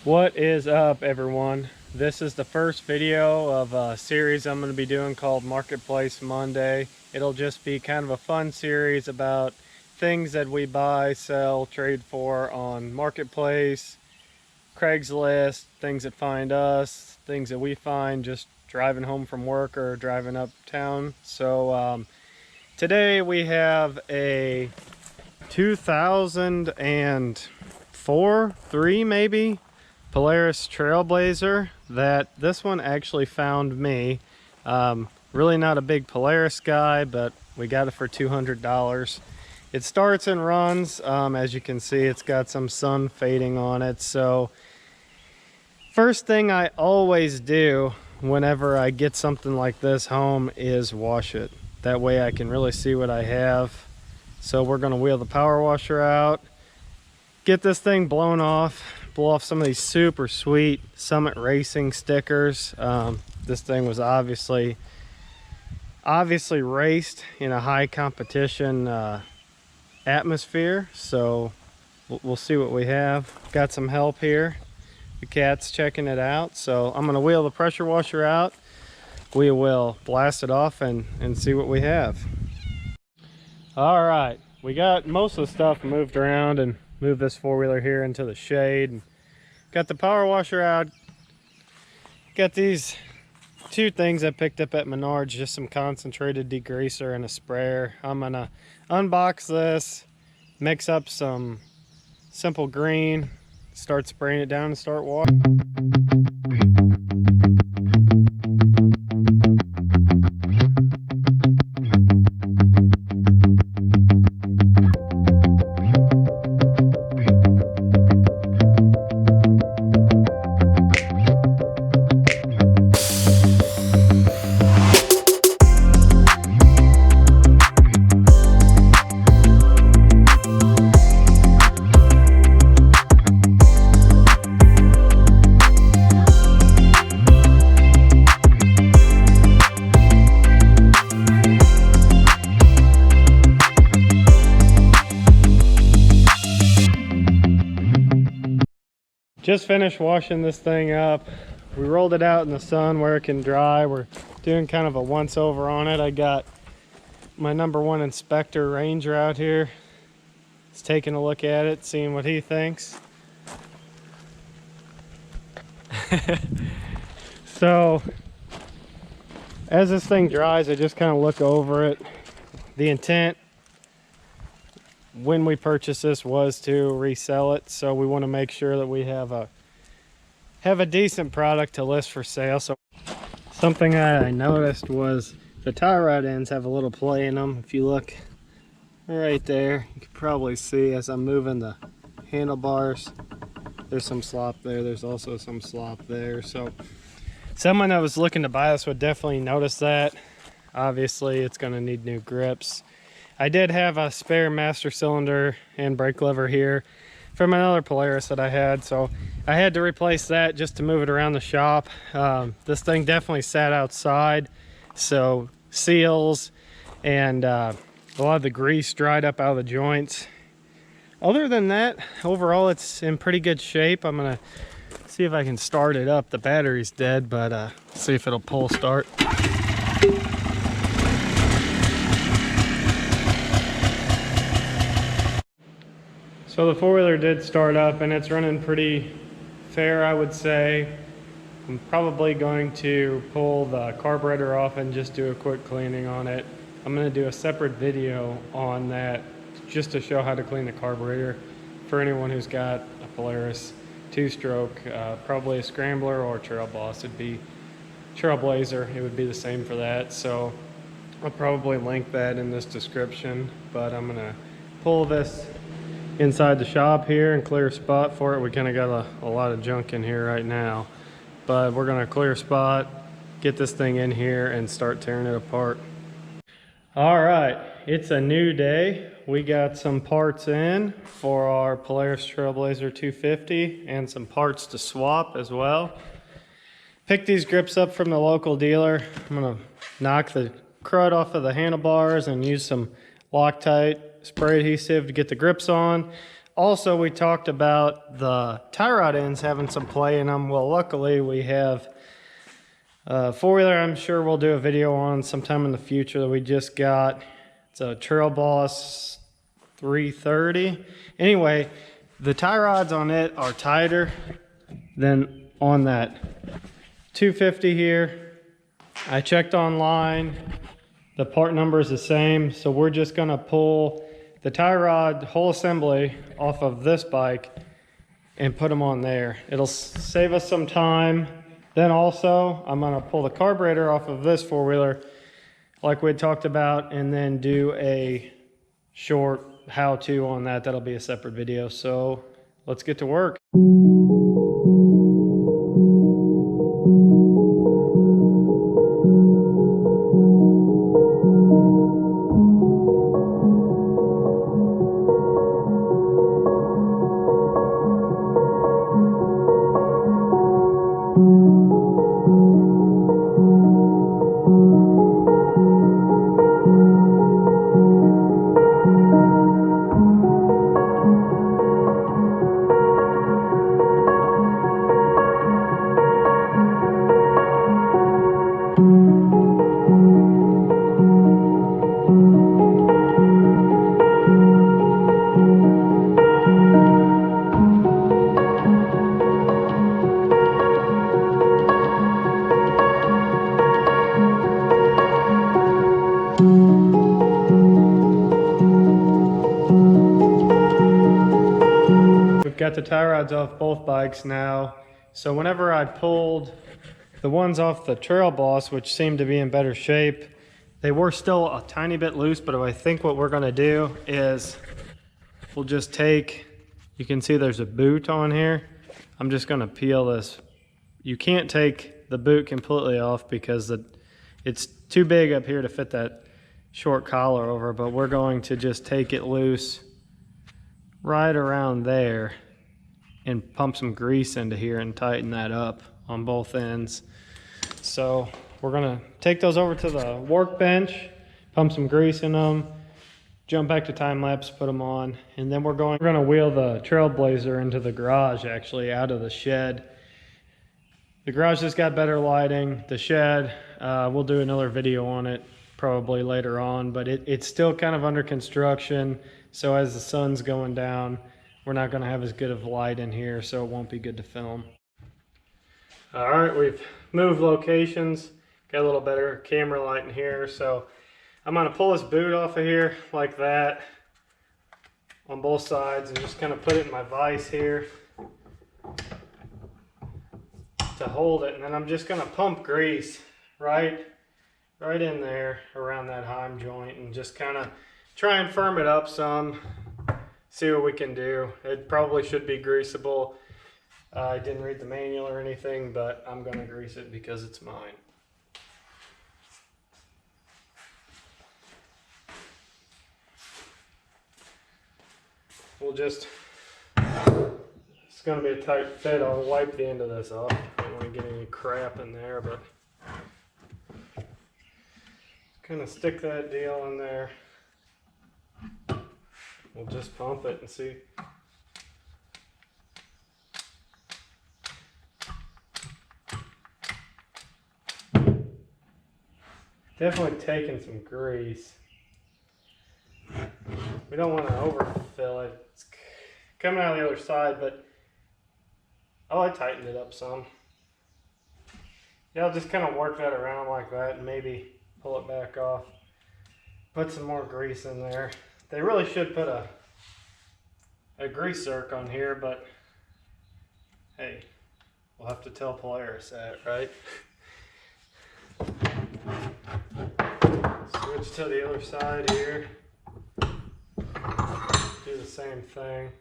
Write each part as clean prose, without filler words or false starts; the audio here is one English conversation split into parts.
What is up, everyone? This is the first video of a series I'm going to be doing called Marketplace Monday. It'll just be kind of a fun series about things that we buy, sell, trade for on Marketplace, Craigslist, things that find us, things that we find just driving home from work or driving uptown. So today we have a 2004, 3 maybe, Polaris Trailblazer. That this one actually found me. Really not a big Polaris guy, but we got it for $200. It starts and runs. As you can see, it's got some sun fading on it. So first thing I always do whenever I get something like this home is wash it. That way I can really see what I have. So we're going to wheel the power washer out, get this thing blown off, blow off some of these super sweet Summit Racing stickers. This thing was obviously raced in a high competition atmosphere. So we'll see what we have. Got some help here. The cat's checking it out. So I'm going to wheel the pressure washer out. We will blast it off and see what we have. All right, we got most of the stuff moved around and moved this four-wheeler here into the shade. And got the power washer out. Got these two things I picked up at Menards, just some concentrated degreaser and a sprayer. I'm gonna unbox this, mix up some simple green, start spraying it down and start washing. Just finished washing this thing up. We rolled it out in the sun where it can dry. We're doing kind of a once over on it. I got my #1 inspector Ranger out here. He's taking a look at it, seeing what he thinks. So as this thing dries, I just kind of look over it. The intent when we purchased this was to resell it, so we want to make sure that we have a decent product to list for sale. So something that I noticed was the tie rod ends have a little play in them. If you look right there, you can probably see as I'm moving the handlebars, there's some slop there. There's also some slop there. So someone that was looking to buy this would definitely notice that. Obviously it's going to need new grips. I did have a spare master cylinder and brake lever here from another Polaris that I had, so I had to replace that just to move it around the shop. This thing definitely sat outside, so seals and a lot of the grease dried up out of the joints. Other than that, overall it's in pretty good shape. I'm gonna see if I can start it up. The battery's dead, but see if it'll pull start. So the four-wheeler did start up and it's running pretty fair, I would say. I'm probably going to pull the carburetor off and just do a quick cleaning on it. I'm going to do a separate video on that just to show how to clean the carburetor for anyone who's got a Polaris two-stroke, probably a Scrambler or Trail Boss. It'd be Trailblazer, it would be the same for that. So I'll probably link that in this description, but I'm going to pull this inside the shop here and clear a spot for it. We kind of got a lot of junk in here right now, but we're going to clear a spot, get this thing in here and start tearing it apart. All right, it's a new day. We got some parts in for our Polaris Trailblazer 250 and some parts to swap as well. Picked these grips up from the local dealer. I'm going to knock the crud off of the handlebars and use some Loctite spray adhesive to get the grips on. Also, we talked about the tie rod ends having some play in them. Well, luckily we have a four-wheeler I'm sure we'll do a video on sometime in the future that we just got. It's a Trail Boss 330. Anyway, the tie rods on it are tighter than on that 250 here. I checked online. The part number is the same, so we're just gonna pull the tie rod whole assembly off of this bike and put them on there. It'll save us some time. Then also, I'm gonna pull the carburetor off of this four-wheeler like we had talked about, and then do a short how-to on that. That'll be a separate video. So let's get to work. Got the tie rods off both bikes now. So whenever I pulled the ones off the Trail Boss, which seemed to be in better shape, they were still a tiny bit loose, but I think what we're gonna do is we'll just take, you can see there's a boot on here. I'm just gonna peel this. You can't take the boot completely off because it's too big up here to fit that short collar over, but we're going to just take it loose right around there and pump some grease into here and tighten that up on both ends. So we're gonna take those over to the workbench, pump some grease in them, jump back to time lapse, put them on, and then we're gonna wheel the Trailblazer into the garage, actually out of the shed. The garage has got better lighting. The shed, we'll do another video on it probably later on, but it's still kind of under construction. So as the sun's going down, we're not gonna have as good of light in here, so it won't be good to film. All right, we've moved locations, got a little better camera light in here. So I'm gonna pull this boot off of here like that on both sides and just kind of put it in my vise here to hold it. And then I'm just gonna pump grease right in there around that heim joint and just kind of try and firm it up some, see what we can do. It probably should be greasable. I didn't read the manual or anything, but I'm gonna grease it because it's mine. We'll just, it's gonna be a tight fit. I'll wipe the end of this off. I don't want to get any crap in there, but kind of stick that deal in there. We'll just pump it and see. Definitely taking some grease. We don't want to overfill it. It's coming out the other side, but oh, I tightened it up some. Yeah, I'll just kind of work that around like that and maybe pull it back off. Put some more grease in there. They really should put a grease zerk on here, but hey, we'll have to tell Polaris that, right? Switch to the other side here. Do the same thing.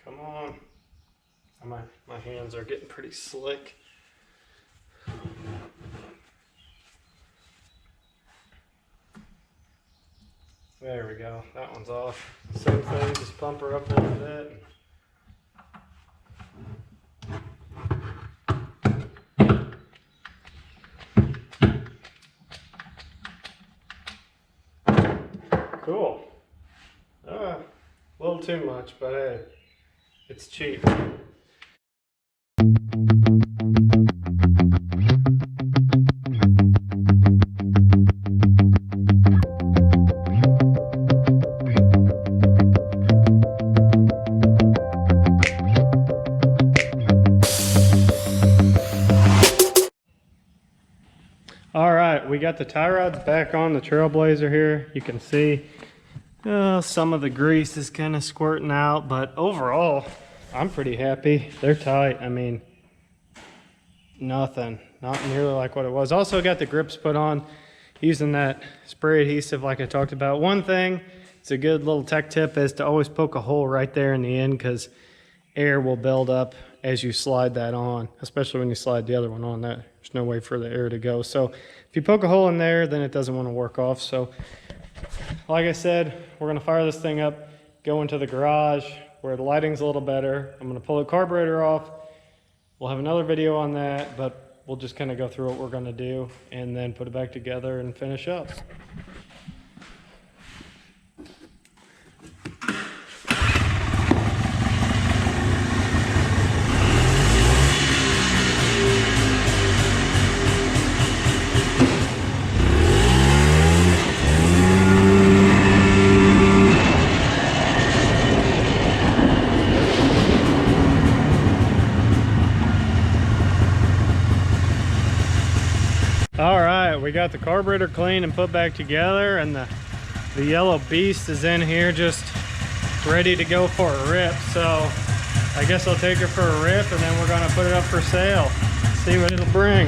Come on. My hands are getting pretty slick. There we go. That one's off. Same thing, just pump her up a little bit. Cool. too much, but hey, it's cheap. All right, we got the tie rods back on the Trailblazer here. You can see some of the grease is kind of squirting out, but overall, I'm pretty happy. They're tight. I mean, not nearly like what it was. Also got the grips put on using that spray adhesive like I talked about. One thing, it's a good little tech tip, is to always poke a hole right there in the end, because air will build up as you slide that on, especially when you slide the other one on. That there's no way for the air to go. So if you poke a hole in there, then it doesn't want to work off. So like I said, we're going to fire this thing up, go into the garage where the lighting's a little better. I'm going to pull the carburetor off. We'll have another video on that, but we'll just kind of go through what we're going to do and then put it back together and finish up. All right, we got the carburetor clean and put back together, and the yellow beast is in here just ready to go for a rip. So I guess I'll take her for a rip, and then we're gonna put it up for sale, see what it'll bring.